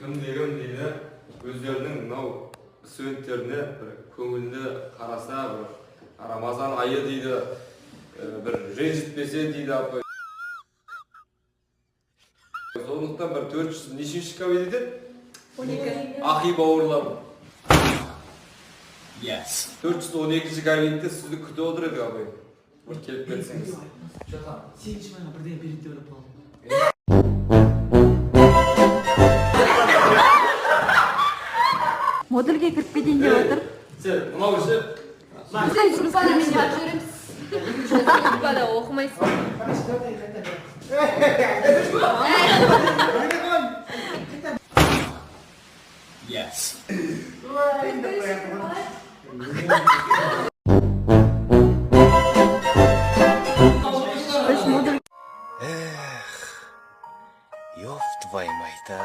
Кім деген дейді, өздерінің мынау студенттеріне бір көңілді қараса, бір Рамазан айы дейді, бір ренжітпесе дейді апа. Сондықтан бір 400 нешінші кабинет еді? 12. Ахи бауырлар. Yes. 412 кабинетте сізді күтіп отыр еді абай. Бір келіп кетсеңіз. Жақа, сегізінші майға бірден береді деп ойлап қалдым. Модульге кіріп кетейін деп отыр. Сен мынау ше Группада мен жазып жүреміз. Группада оқымайсың. Yes. Үш модуль. Ёб твою мать-то.